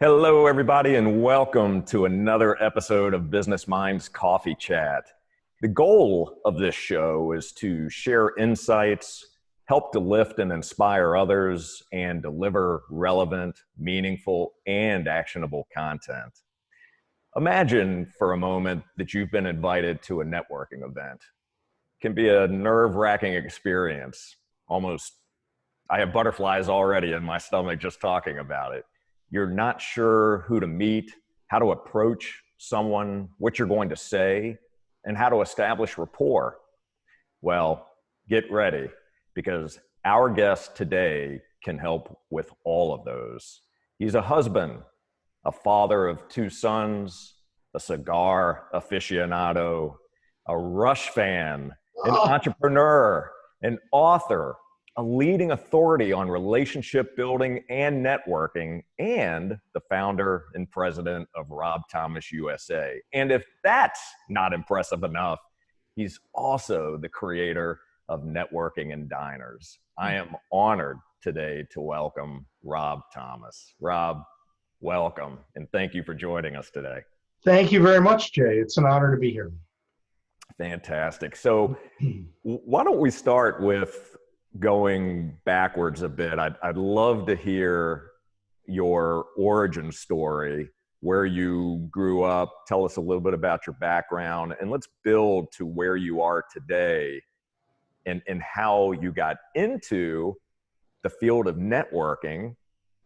Hello, everybody, and welcome to another episode of Business Minds Coffee Chat. The goal of this show is to share insights, help to lift and inspire others, and deliver relevant, meaningful, and actionable content. Imagine for a moment that you've been invited to a networking event. It can be a nerve-wracking experience. I have butterflies already in my stomach just talking about it. You're not sure who to meet, how to approach someone, what you're going to say, and how to establish rapport. Well, get ready because our guest today can help with all of those. He's a husband, a father of two sons, a cigar aficionado, a Rush fan, an entrepreneur, an author, a leading authority on relationship building and networking, and the founder and president of Rob Thomas USA. And if that's not impressive enough, he's also the creator of Networking and Diners. I am honored today to welcome Rob Thomas. Rob, welcome, and thank you for joining us today. Thank you very much, Jay. It's an honor to be here. Fantastic. So why don't we start with going backwards a bit? I'd love to hear your origin story, where you grew up. Tell us a little bit about your background, and let's build to where you are today and how you got into the field of networking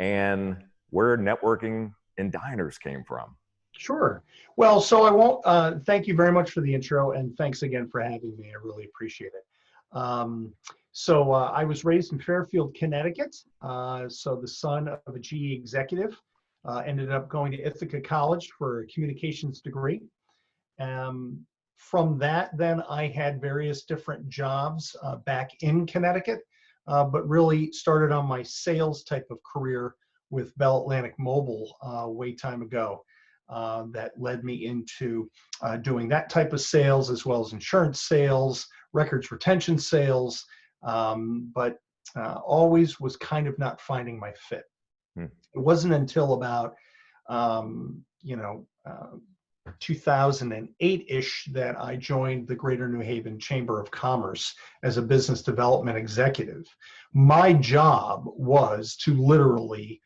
and where Networking and Diners came from. Sure. Well, so I won't, thank you very much for the intro, and thanks again for having me. I really appreciate it. I was raised in Fairfield, Connecticut. So the son of a GE executive, ended up going to Ithaca College for a communications degree. From that, then I had various different jobs back in Connecticut, but really started on my sales type of career with Bell Atlantic Mobile way time ago. That led me into doing that type of sales, as well as insurance sales, records retention sales, but always was kind of not finding my fit. It wasn't until about 2008-ish that I joined the Greater New Haven Chamber of Commerce as a business development executive. My job was to literally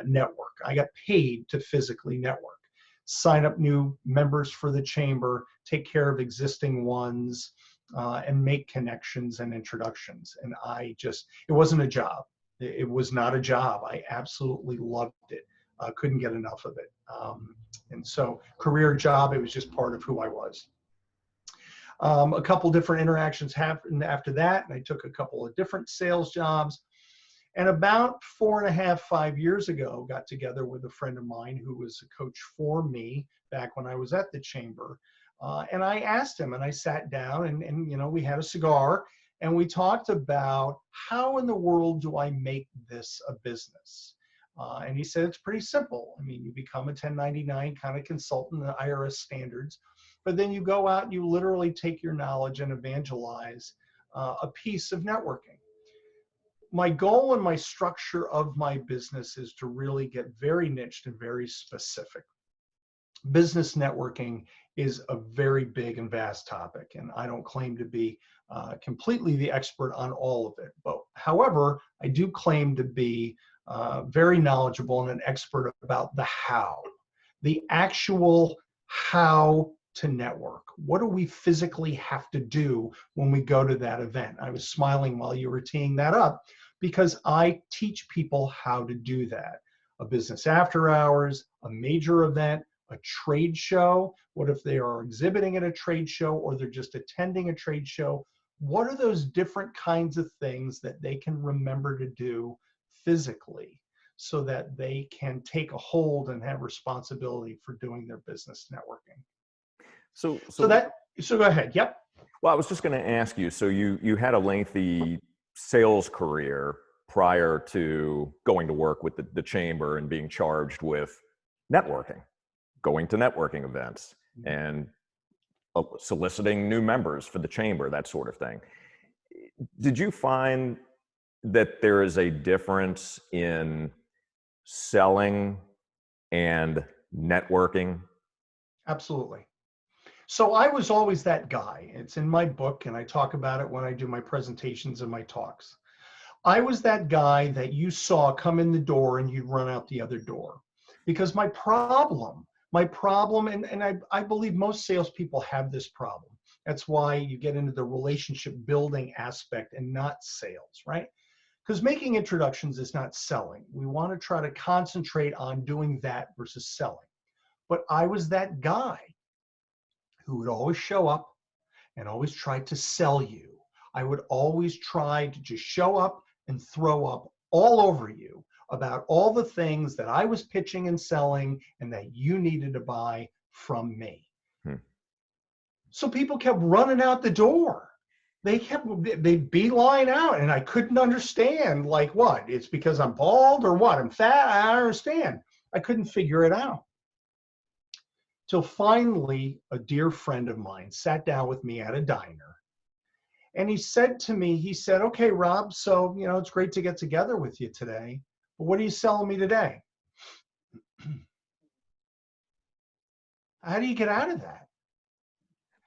network. I got paid to physically network, sign up new members for the chamber, take care of existing ones, and make connections and introductions. And it wasn't a job. It was not a job. I absolutely loved it. Couldn't get enough of it. And so career job, it was just part of who I was. A couple different interactions happened after that, and I took a couple of different sales jobs. And about 4.5, 5 years ago, got together with a friend of mine who was a coach for me back when I was at the chamber. And I asked him, and I sat down and we had a cigar and we talked about how in the world do I make this a business? And he said, it's pretty simple. I mean, you become a 1099 kind of consultant, the IRS standards, but then you go out and you literally take your knowledge and evangelize a piece of networking. My goal and my structure of my business is to really get very niched and very specific. Business networking is a very big and vast topic, and I don't claim to be completely the expert on all of it. But however, I do claim to be very knowledgeable and an expert about the how, the actual how to network. What do we physically have to do when we go to that event? I was smiling while you were teeing that up because I teach people how to do that. A business after hours, a major event, a trade show. What if they are exhibiting at a trade show or they're just attending a trade show? What are those different kinds of things that they can remember to do physically so that they can take a hold and have responsibility for doing their business networking? So go ahead. Yep. Well, I was just going to ask you, so you had a lengthy sales career prior to going to work with the chamber and being charged with networking, going to networking events and soliciting new members for the chamber, that sort of thing. Did you find that there is a difference in selling and networking? Absolutely. So I was always that guy. It's in my book, and I talk about it when I do my presentations and my talks. I was that guy that you saw come in the door and you'd run out the other door. Because my problem, and I believe most salespeople have this problem. That's why you get into the relationship building aspect and not sales, right? Because making introductions is not selling. We want to try to concentrate on doing that versus selling. But I was that guy who would always show up and always try to sell you. I would always try to just show up and throw up all over you about all the things that I was pitching and selling and that you needed to buy from me. Hmm. So people kept running out the door. They'd beeline out, and I couldn't understand, like, what? It's because I'm bald or what? I'm fat? I don't understand. I couldn't figure it out. Till finally, a dear friend of mine sat down with me at a diner, and he said to me, he said, okay, Rob, so, it's great to get together with you today, but what are you selling me today? How do you get out of that?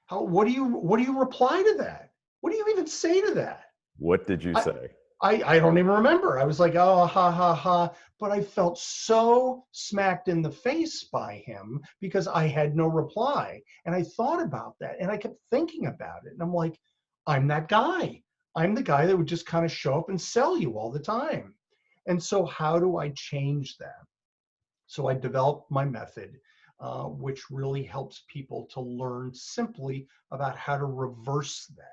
What do you reply to that? What do you even say to that? What did you say? I don't even remember. I was like, oh, ha, ha, ha. But I felt so smacked in the face by him because I had no reply. And I thought about that and I kept thinking about it. And I'm like, I'm that guy. I'm the guy that would just kind of show up and sell you all the time. And so how do I change that? So I developed my method, which really helps people to learn simply about how to reverse that.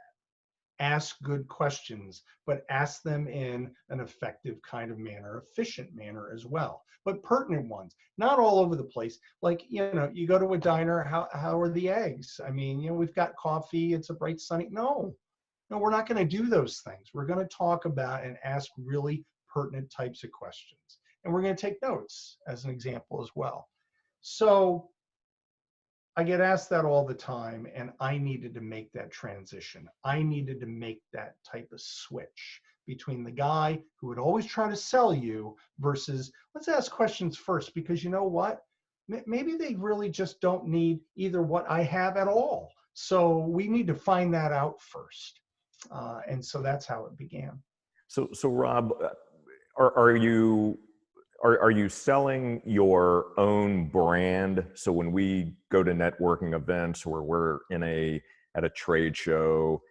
Ask good questions, but ask them in an effective kind of manner, efficient manner as well, but pertinent ones, not all over the place. Like, you go to a diner, how are the eggs? I mean, we've got coffee, it's a bright sunny. No, we're not going to do those things. We're going to talk about and ask really pertinent types of questions. And we're going to take notes as an example as well. So I get asked that all the time, and I needed to make that transition. I needed to make that type of switch between the guy who would always try to sell you versus let's ask questions first, because you know what? Maybe they really just don't need either what I have at all. So we need to find that out first. And so that's how it began. So Rob, are you selling your own brand? So when we go to networking events or we're at a trade show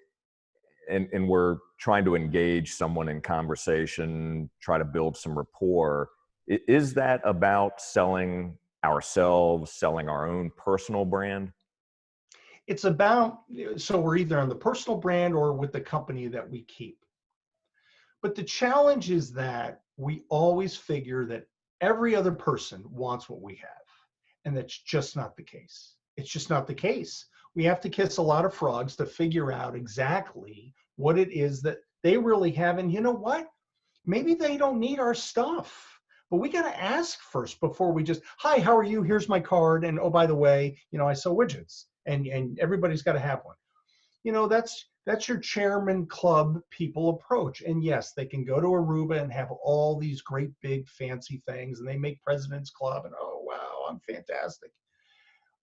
and we're trying to engage someone in conversation, try to build some rapport, is that about selling ourselves, selling our own personal brand? It's about, so we're either on the personal brand or with the company that we keep. But the challenge is that we always figure that every other person wants what we have. And that's just not the case. It's just not the case. We have to kiss a lot of frogs to figure out exactly what it is that they really have. And you know what? Maybe they don't need our stuff. But we got to ask first before we just, hi, how are you? Here's my card. And oh, by the way, I sell widgets. And everybody's got to have one. That's your chairman club people approach. And yes, they can go to Aruba and have all these great big fancy things, and they make President's Club, and oh wow, I'm fantastic.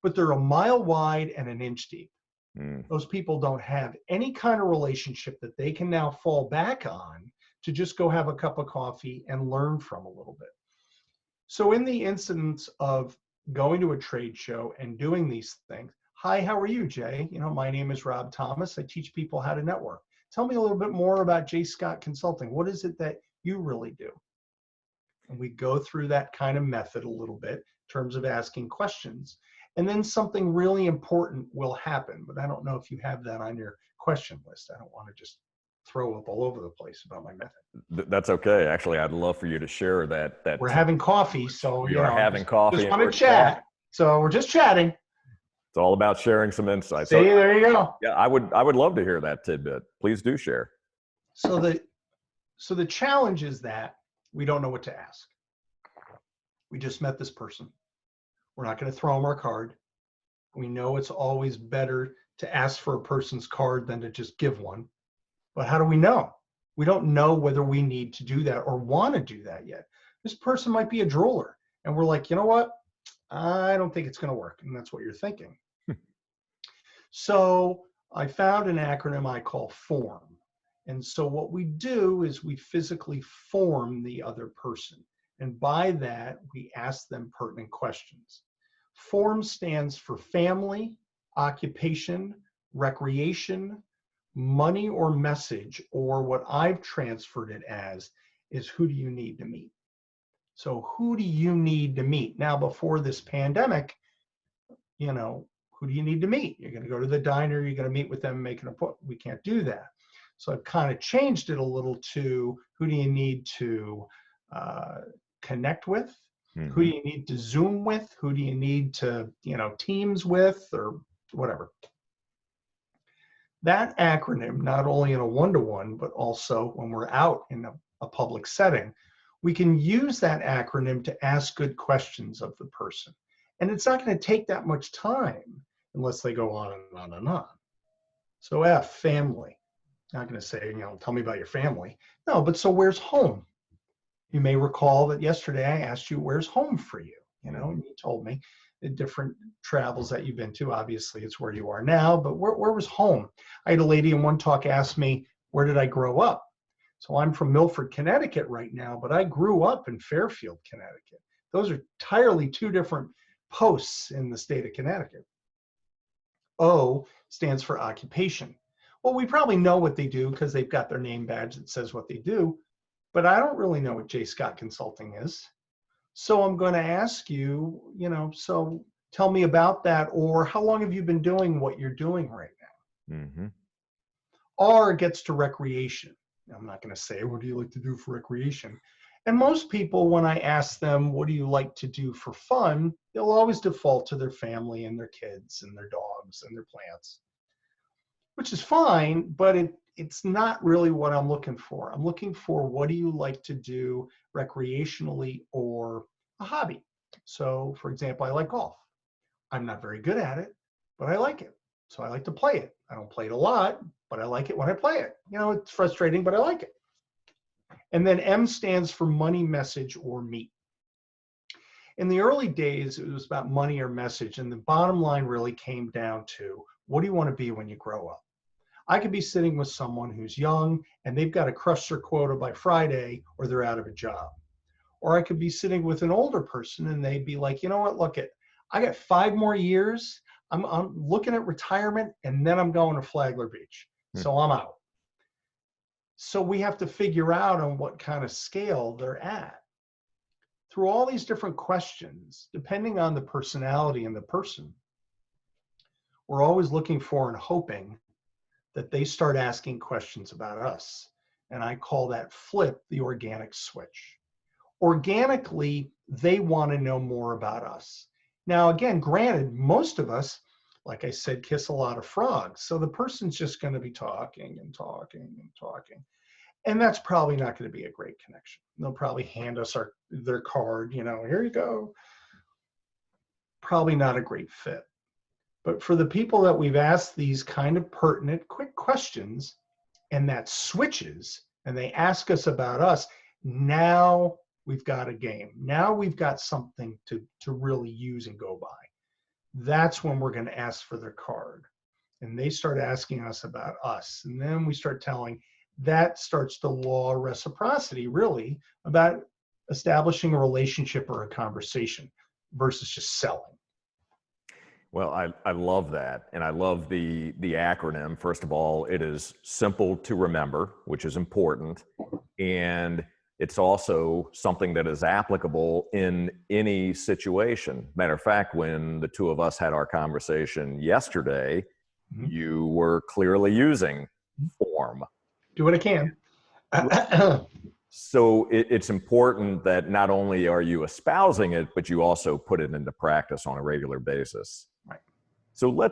But they're a mile wide and an inch deep. Those people don't have any kind of relationship that they can now fall back on to just go have a cup of coffee and learn from a little bit. So in the instance of going to a trade show and doing these things, hi, how are you, Jay? My name is Rob Thomas. I teach people how to network. Tell me a little bit more about J. Scott Consulting. What is it that you really do? And we go through that kind of method a little bit in terms of asking questions. And then something really important will happen, but I don't know if you have that on your question list. I don't want to just throw up all over the place about my method. That's okay. Actually, I'd love for you to share that. We're having coffee, so we are having coffee. Just want to chat. So we're just chatting. It's all about sharing some insights. See, there you go. Yeah, I would love to hear that tidbit. Please do share. So the challenge is that we don't know what to ask. We just met this person. We're not going to throw them our card. We know it's always better to ask for a person's card than to just give one. But how do we know? We don't know whether we need to do that or want to do that yet. This person might be a drooler. And we're like, you know what? I don't think it's going to work. And that's what you're thinking. So I found an acronym I call FORM. And so what we do is we physically form the other person. And by that, we ask them pertinent questions. FORM stands for family, occupation, recreation, money or message, or what I've transferred it as is who do you need to meet? So who do you need to meet? Now, before this pandemic, who do you need to meet? You're going to go to the diner, you're going to meet with them, make an appointment. We can't do that. So I've kind of changed it a little to who do you need to connect with? Mm-hmm. Who do you need to Zoom with? Who do you need to, Teams with, or whatever? That acronym, not only in a one-to-one, but also when we're out in a public setting, we can use that acronym to ask good questions of the person. And it's not going to take that much time unless they go on and on and on. So F, family. Not going to say, tell me about your family. No, but so where's home? You may recall that yesterday I asked you, where's home for you? And you told me the different travels that you've been to. Obviously, it's where you are now, but where was home? I had a lady in one talk ask me, where did I grow up? So I'm from Milford, Connecticut right now, but I grew up in Fairfield, Connecticut. Those are entirely two different posts in the state of Connecticut. O stands for occupation. Well, we probably know what they do because they've got their name badge that says what they do, but I don't really know what J. Scott Consulting is. So I'm going to ask you, so tell me about that, or how long have you been doing what you're doing right now? Mm-hmm. R gets to recreation. I'm not going to say, what do you like to do for recreation? And most people, when I ask them, what do you like to do for fun, they'll always default to their family and their kids and their dogs and their plants, which is fine, but it's not really what I'm looking for. I'm looking for, what do you like to do recreationally or a hobby? So, for example, I like golf. I'm not very good at it, but I like it. So I like to play it. I don't play it a lot, but I like it when I play it. It's frustrating, but I like it. And then M stands for money, message, or meet. In the early days, it was about money or message. And the bottom line really came down to, what do you want to be when you grow up? I could be sitting with someone who's young and they've got to crush their quota by Friday or they're out of a job. Or I could be sitting with an older person and they'd be like, you know what, look, I got 5 more years. I'm looking at retirement and then I'm going to Flagler Beach. So I'm out. So we have to figure out on what kind of scale they're at. Through all these different questions, depending on the personality and the person, we're always looking for and hoping that they start asking questions about us. And I call that flip the organic switch. Organically, they want to know more about us. Now, again, granted, most of us, like I said, kiss a lot of frogs. So the person's just going to be talking and talking and talking. And that's probably not going to be a great connection. They'll probably hand us their card, here you go. Probably not a great fit. But for the people that we've asked these kind of pertinent, quick questions, and that switches, and they ask us about us, now we've got a game. Now we've got something to really use and go by. That's when we're going to ask for their card. And they start asking us about us. And then we start telling, that starts to law reciprocity, really, about establishing a relationship or a conversation versus just selling. Well, I love that. And I love the acronym. First of all, it is simple to remember, which is important. And it's also something that is applicable in any situation. Matter of fact, when the two of us had our conversation yesterday, you were clearly using FORM. Do what I can. So it's important that not only are you espousing it, but you also put it into practice on a regular basis. Right. So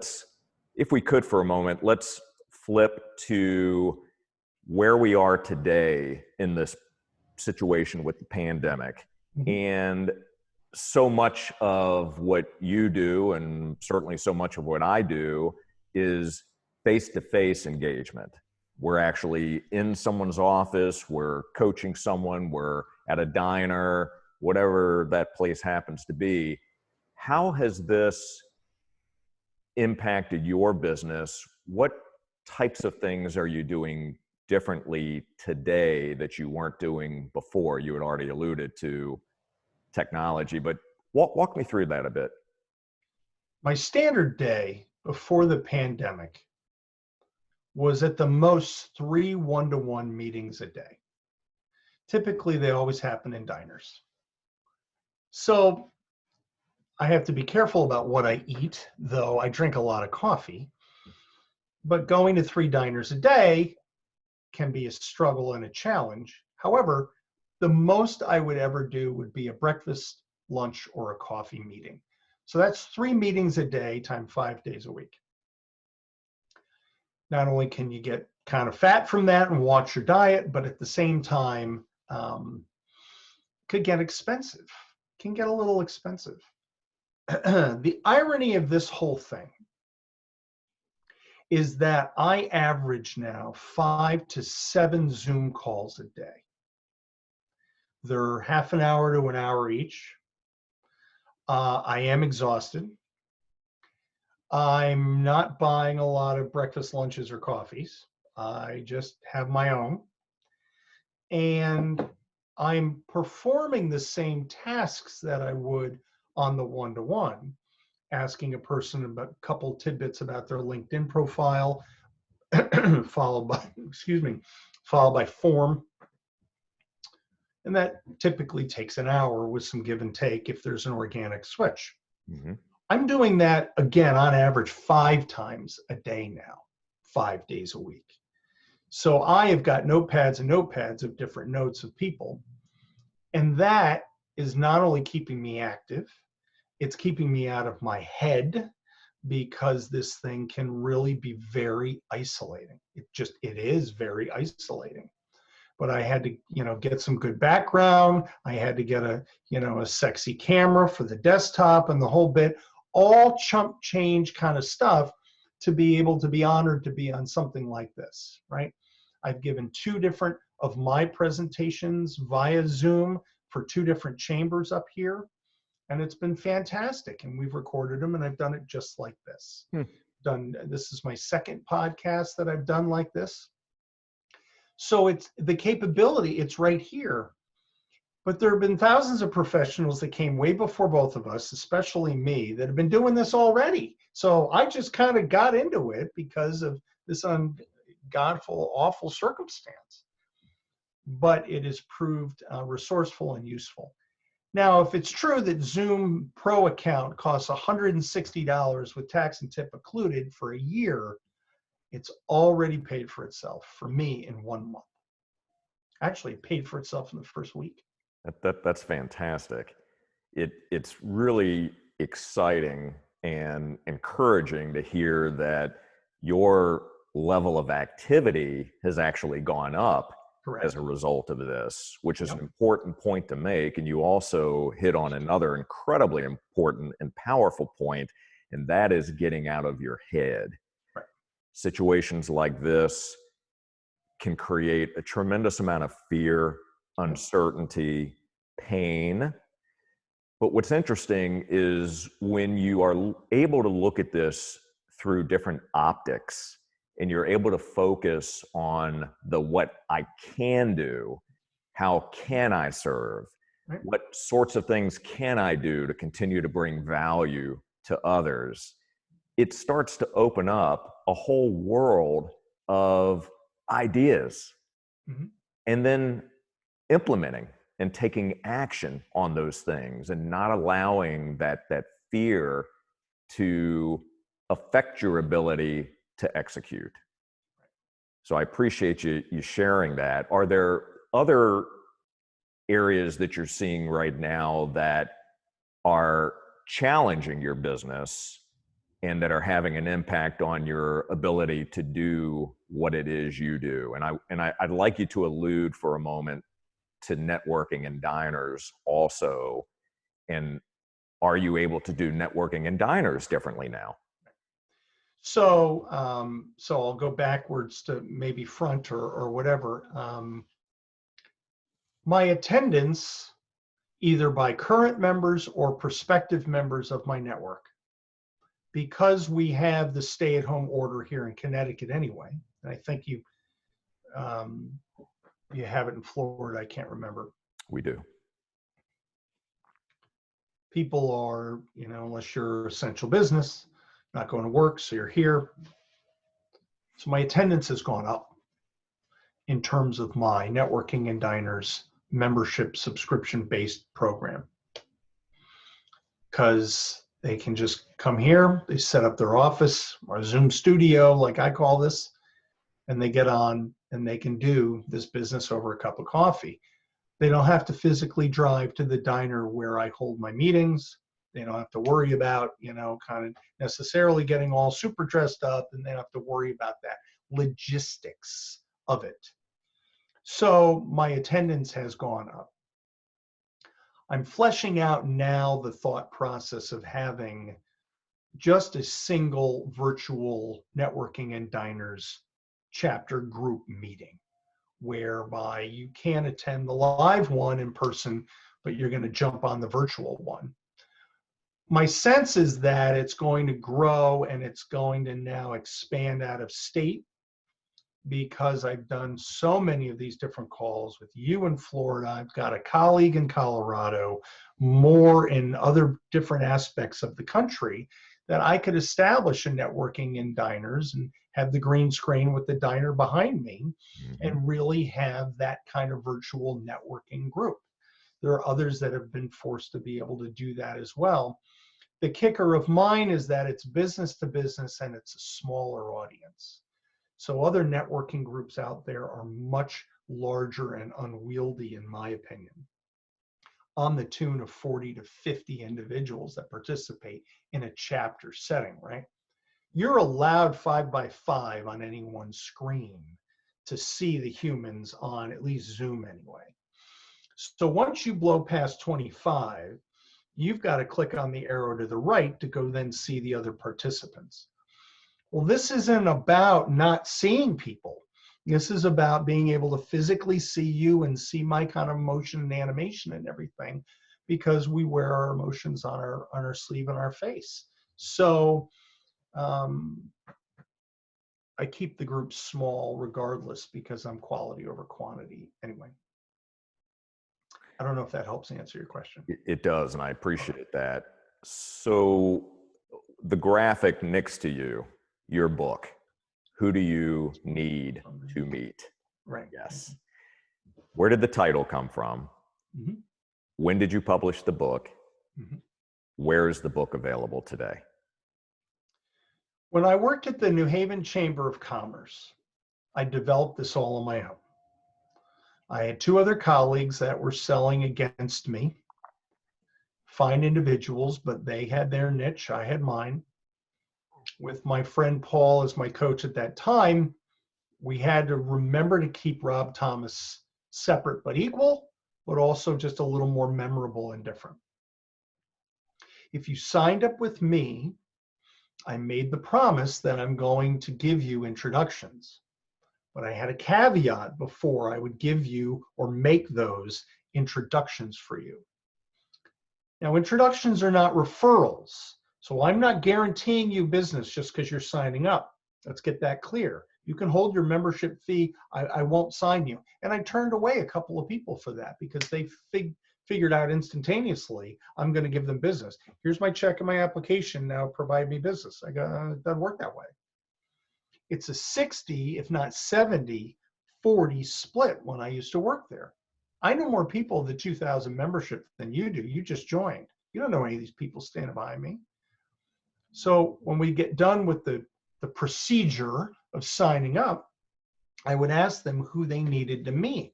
if we could for a moment, let's flip to where we are today in this situation with the pandemic. And so much of what you do, and certainly so much of what I do, is face-to-face engagement. We're actually in someone's office, we're coaching someone, we're at a diner, whatever that place happens to be. How has this impacted your business? What types of things are you doing differently today that you weren't doing before? You had already alluded to technology, but walk me through that a bit. My standard day before the pandemic was at the most 3 one-to-one meetings a day. Typically, they always happen in diners. So I have to be careful about what I eat, though I drink a lot of coffee. But going to 3 diners a day can be a struggle and a challenge. However, the most I would ever do would be a breakfast, lunch, or a coffee meeting. So that's 3 meetings a day times 5 days a week. Not only can you get kind of fat from that and watch your diet, but at the same time, could get expensive, can get a little expensive. The irony of this whole thing is that I average now 5 to 7 Zoom calls a day. They're half an hour to an hour each. I am exhausted. I'm not buying a lot of breakfast, lunches, or coffees. I just have my own. And I'm performing the same tasks that I would on the one-to-one, asking a person about a couple tidbits about their LinkedIn profile, followed by form. And that typically takes an hour with some give and take if there's an organic switch. Mm-hmm. I'm doing that again on average 5 times a day now, 5 days a week. So I have got notepads and notepads of different notes of people. And that is not only keeping me active, it's keeping me out of my head, because this thing can really be very isolating. It is very isolating. But I had to, get some good background. I had to get a sexy camera for the desktop and the whole bit, all chump change kind of stuff to be able to be honored to be on something like this, right? I've given 2 different of my presentations via Zoom for 2 different chambers up here, and it's been fantastic. And we've recorded them, and I've done it just like this. This is my 2nd podcast that I've done like this. So it's the capability, it's right here. But there have been thousands of professionals that came way before both of us, especially me, that have been doing this already. So I just kind of got into it because of this ungodful, awful circumstance. But it has proved resourceful and useful. Now, if it's true that Zoom Pro account costs $160 with tax and tip included for a year, it's already paid for itself for me in 1 month. Actually, it paid for itself in the first week. That's fantastic. It's really exciting and encouraging to hear that your level of activity has actually gone up. Correct. As a result of this, which is an important point to make. And you also hit on another incredibly important and powerful point, and that is getting out of your head. Right. Situations like this can create a tremendous amount of fear, uncertainty, pain. But what's interesting is when you are able to look at this through different optics, and you're able to focus on what I can do, how can I serve, right, what sorts of things can I do to continue to bring value to others, it starts to open up a whole world of ideas, and then implementing and taking action on those things and not allowing that fear to affect your ability to execute. So I appreciate you sharing that. Are there other areas that you're seeing right now that are challenging your business and that are having an impact on your ability to do what it is you do? And I'd like you to allude for a moment to networking and diners also. And are you able to do networking and diners differently now? So I'll go backwards to maybe front or whatever. My attendance, either by current members or prospective members of my network. Because we have the stay-at-home order here in Connecticut anyway, and I think you have it in Florida, I can't remember. We do. People are, unless you're essential business, not going to work, so you're here. So my attendance has gone up in terms of my Networking and Diners membership subscription-based program. Because they can just come here, they set up their office, or Zoom studio, like I call this, and they get on and they can do this business over a cup of coffee. They don't have to physically drive to the diner where I hold my meetings. They don't have to worry about, kind of necessarily getting all super dressed up, and they don't have to worry about that logistics of it. So my attendance has gone up. I'm fleshing out now the thought process of having just a single virtual Networking and Diners chapter group meeting, whereby you can attend the live one in person, but you're going to jump on the virtual one. My sense is that it's going to grow and it's going to now expand out of state, because I've done so many of these different calls with you in Florida. I've got a colleague in Colorado, more in other different aspects of the country, that I could establish a Networking and Diners and have the green screen with the diner behind me, and really have that kind of virtual networking group. There are others that have been forced to be able to do that as well. The kicker of mine is that it's business to business and it's a smaller audience. So other networking groups out there are much larger and unwieldy, in my opinion, on the tune of 40 to 50 individuals that participate in a chapter setting, right? You're allowed 5 by 5 on any one screen to see the humans on at least Zoom anyway. So once you blow past 25, you've got to click on the arrow to the right to go then see the other participants. Well, this isn't about not seeing people. This is about being able to physically see you and see my kind of motion and animation and everything, because we wear our emotions on our sleeve and our face. So I keep the group small regardless, because I'm quality over quantity anyway. I don't know if that helps answer your question. It does, and I appreciate that. So the graphic next to you, your book, Who Do You Need to Meet? Right. Yes. Where did the title come from? Mm-hmm. When did you publish the book? Mm-hmm. Where is the book available today? When I worked at the New Haven Chamber of Commerce, I developed this all on my own. I had 2 other colleagues that were selling against me, fine individuals, but they had their niche, I had mine. With my friend Paul as my coach at that time, we had to remember to keep Rob Thomas separate but equal, but also just a little more memorable and different. If you signed up with me, I made the promise that I'm going to give you introductions. But I had a caveat before I would give you or make those introductions for you. Now, introductions are not referrals. So I'm not guaranteeing you business just because you're signing up. Let's get that clear. You can hold your membership fee. I won't sign you. And I turned away a couple of people for that, because they figured out instantaneously, I'm going to give them business. Here's my check and my application. Now provide me business. It doesn't work that way. It's a 60, if not 70, 40 split when I used to work there. I know more people of the 2,000 membership than you do. You just joined. You don't know any of these people standing behind me. So when we get done with the procedure of signing up, I would ask them who they needed to meet.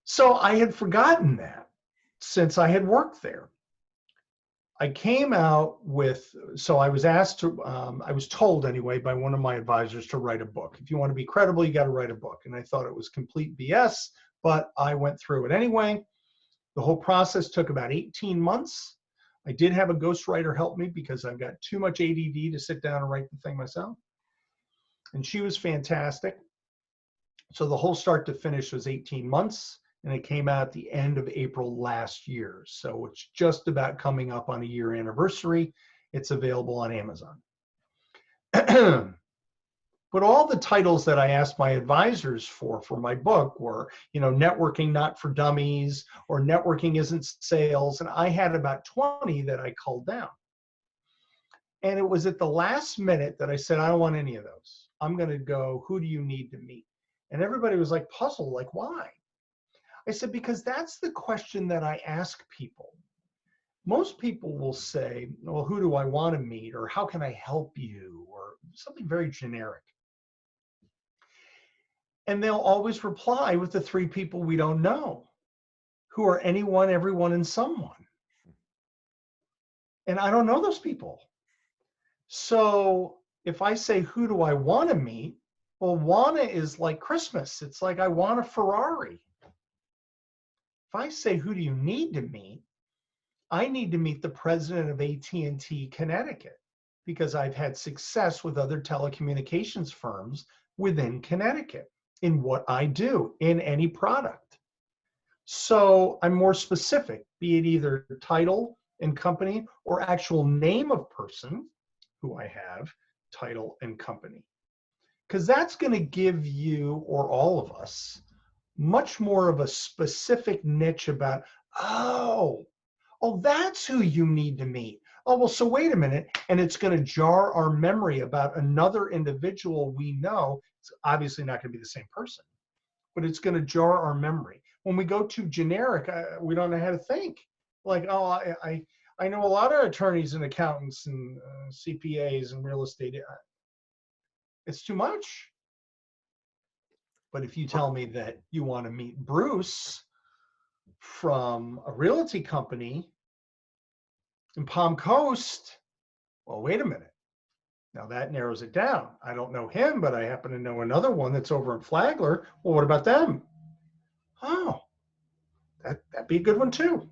So I had forgotten that since I had worked there. I came out with, so I was asked to, I was told anyway by one of my advisors to write a book. If you want to be credible, you got to write a book. And I thought it was complete BS, but I went through it anyway. The whole process took about 18 months. I did have a ghostwriter help me because I've got too much ADD to sit down and write the thing myself. And she was fantastic. So the whole start to finish was 18 months. and it came out at the end of April last year. So it's just about coming up on a year anniversary. It's available on Amazon. But all the titles that I asked my advisors for my book were, Networking Not for Dummies, or Networking Isn't Sales. And I had about 20 that I culled down. And it was at the last minute that I said, I don't want any of those. I'm going to go, who do you need to meet? And everybody was like puzzled, like, why? I said, because that's the question that I ask people. Most people will say, well, who do I want to meet? Or how can I help you? Or something very generic. And they'll always reply with the three people we don't know, who are anyone, everyone, and someone. And I don't know those people. So if I say, who do I want to meet? Well, wanna is like Christmas. It's like, I want a Ferrari. If I say, who do you need to meet? I need to meet the president of AT&T Connecticut, because I've had success with other telecommunications firms within Connecticut in what I do in any product. So I'm more specific, be it either title and company or actual name of person who I have, title and company. Because that's going to give you, or all of us, much more of a specific niche about, oh, that's who you need to meet. Oh, well, so wait a minute. And it's going to jar our memory about another individual we know. It's obviously not going to be the same person, but it's going to jar our memory. When we go too generic, we don't know how to think. Like, oh, I know a lot of attorneys and accountants and CPAs and real estate. It's too much. But if you tell me that you want to meet Bruce from a realty company in Palm Coast, well, wait a minute. Now that narrows it down. I don't know him, but I happen to know another one that's over in Flagler. Well, what about them? Oh, that'd be a good one too.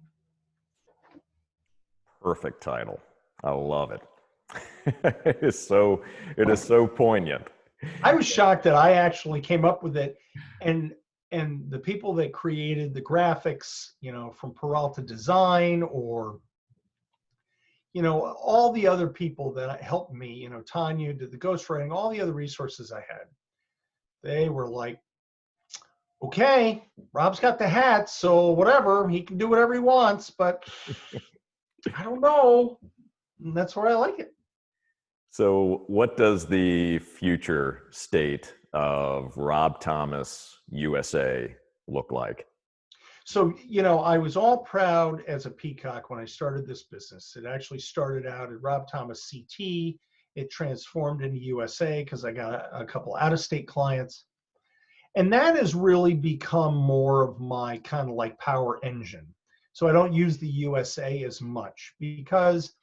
Perfect title. I love it. It is so poignant. I was shocked that I actually came up with it, and the people that created the graphics, from Peralta Design, or all the other people that helped me, Tanya did the ghostwriting, all the other resources I had, they were like, okay, Rob's got the hat, so whatever, he can do whatever he wants, but I don't know. And that's where I like it. So what does the future state of Rob Thomas USA look like? So, I was all proud as a peacock when I started this business. It actually started out at Rob Thomas CT. It transformed into USA because I got a couple out-of-state clients. And that has really become more of my kind of like power engine. So I don't use the USA as much, because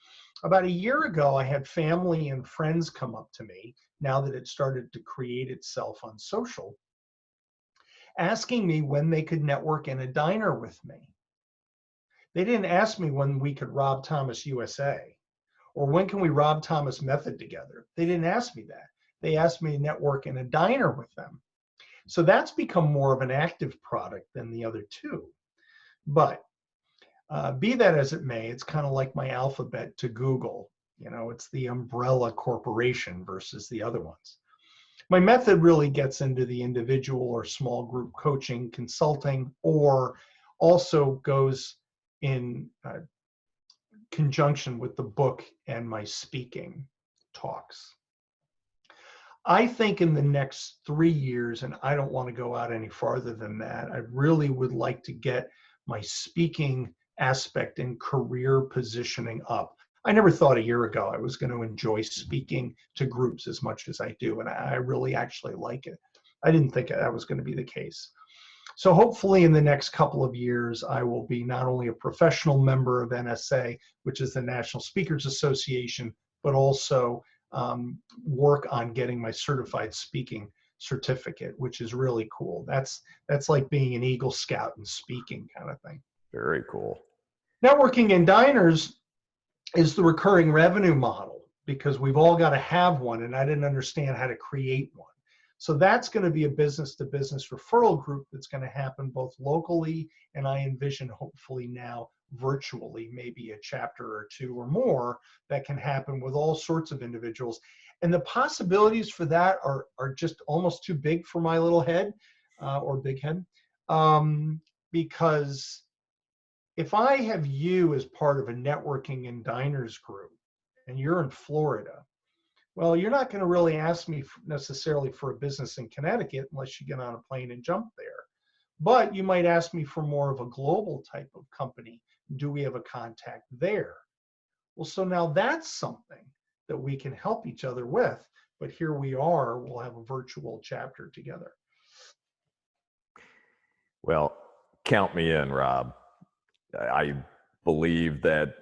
about a year ago, I had family and friends come up to me, now that it started to create itself on social, asking me when they could network in a diner with me. They didn't ask me when we could Rob Thomas USA, or when can we Rob Thomas method together. They didn't ask me that. They asked me to network in a diner with them. So that's become more of an active product than the other two. But be that as it may, it's kind of like my alphabet to Google. It's the umbrella corporation versus the other ones. My method really gets into the individual or small group coaching, consulting, or also goes in conjunction with the book and my speaking talks. I think in the next 3 years, and I don't want to go out any farther than that, I really would like to get my speaking aspect and career positioning up. I never thought a year ago I was going to enjoy speaking to groups as much as I do, and I really actually like it. I didn't think that was going to be the case. So hopefully in the next couple of years, I will be not only a professional member of NSA, which is the National Speakers Association, but also work on getting my certified speaking certificate, which is really cool. That's like being an Eagle Scout and speaking kind of thing. Very cool. Networking in diners is the recurring revenue model, because we've all got to have one, and I didn't understand how to create one. So that's going to be a business to business referral group that's going to happen both locally, and I envision hopefully now virtually, maybe a chapter or two or more that can happen with all sorts of individuals. And the possibilities for that are just almost too big for my little head, or big head, because if I have you as part of a networking and diners group and you're in Florida, well, you're not going to really ask me necessarily for a business in Connecticut unless you get on a plane and jump there. But you might ask me for more of a global type of company. Do we have a contact there? Well, so now that's something that we can help each other with. But here we are, we'll have a virtual chapter together. Well, count me in, Rob. I believe that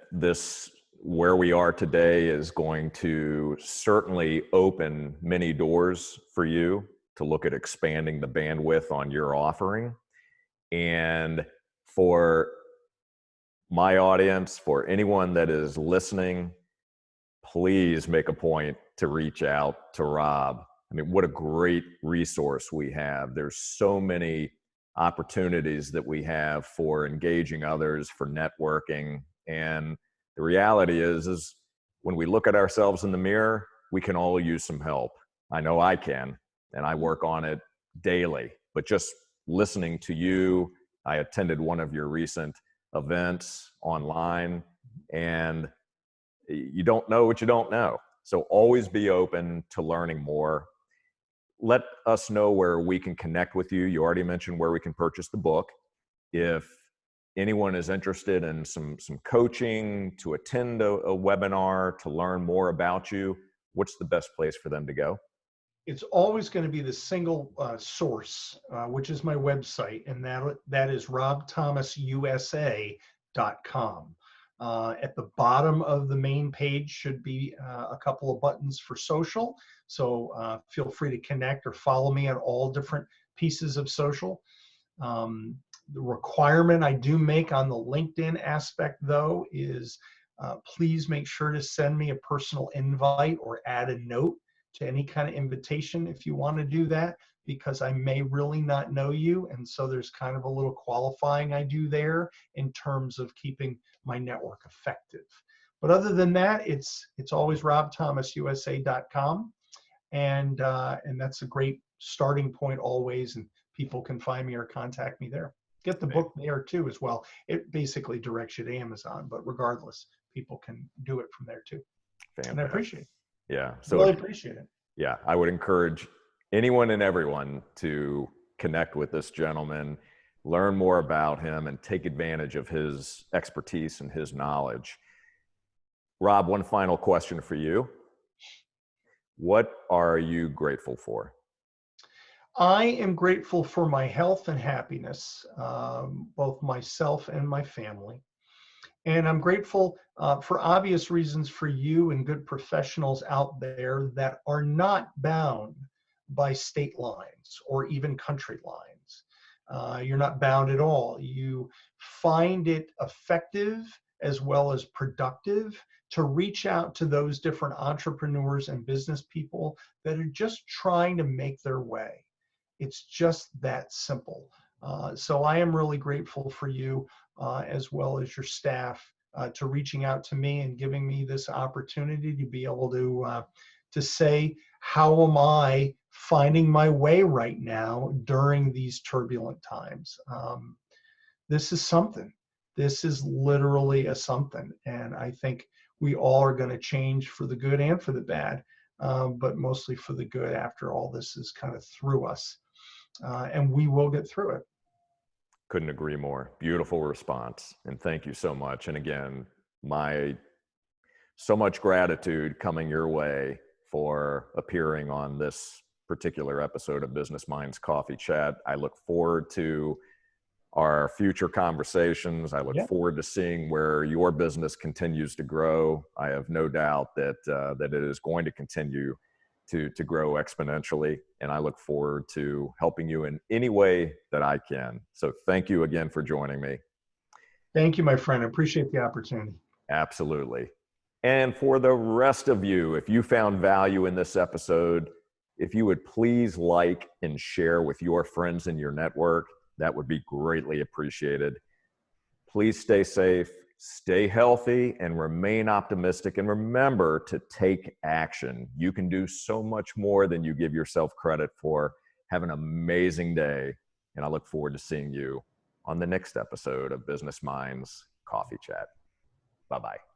where we are today is going to certainly open many doors for you to look at expanding the bandwidth on your offering. And for my audience, for anyone that is listening, please make a point to reach out to Rob. I mean, what a great resource we have. There's so many opportunities that we have for engaging others, for networking. And the reality is when we look at ourselves in the mirror, we can all use some help. I know I can, and I work on it daily. But just listening to you, I attended one of your recent events online, and you don't know what you don't know. So always be open to learning more. Let us know where we can connect with you. You already mentioned where we can purchase the book. If anyone is interested in some coaching, to attend a webinar, to learn more about you, what's the best place for them to go? It's always going to be the single source, which is my website, and that is robthomasusa.com. At the bottom of the main page should be a couple of buttons for social. So feel free to connect or follow me on all different pieces of social. The requirement I do make on the LinkedIn aspect, though, is please make sure to send me a personal invite or add a note to any kind of invitation if you want to do that, because I may really not know you. And so there's kind of a little qualifying I do there in terms of keeping my network effective. But other than that, it's always robthomasusa.com. And that's a great starting point always. And people can find me or contact me there. Get the book there too as well. It basically directs you to Amazon, but regardless, people can do it from there too. Fantastic. And I appreciate it. Yeah. So really appreciate it. Yeah, I would encourage anyone and everyone to connect with this gentleman, learn more about him, and take advantage of his expertise and his knowledge. Rob, one final question for you. What are you grateful for? I am grateful for my health and happiness, both myself and my family. And I'm grateful for obvious reasons for you and good professionals out there that are not bound by state lines or even country lines. You're not bound at all. You find it effective as well as productive to reach out to those different entrepreneurs and business people that are just trying to make their way. It's just that simple. So I am really grateful for you, as well as your staff, to reaching out to me and giving me this opportunity to be able to say, how am I finding my way right now during these turbulent times? This is something. This is literally a something. And I think we all are going to change for the good and for the bad, but mostly for the good after all this is kind of through us. And we will get through it. Couldn't agree more. Beautiful response. And thank you so much. And again, so much gratitude coming your way for appearing on this particular episode of Business Minds Coffee Chat. I look forward to our future conversations. I look forward to seeing where your business continues to grow. I have no doubt that it is going to continue to grow exponentially. And I look forward to helping you in any way that I can. So thank you again for joining me. Thank you, my friend. I appreciate the opportunity. Absolutely. And for the rest of you, if you found value in this episode, If you would please like and share with your friends in your network, that would be greatly appreciated. Please stay safe, stay healthy, and remain optimistic. And remember to take action. You can do so much more than you give yourself credit for. Have an amazing day, and I look forward to seeing you on the next episode of Business Minds Coffee Chat. Bye-bye.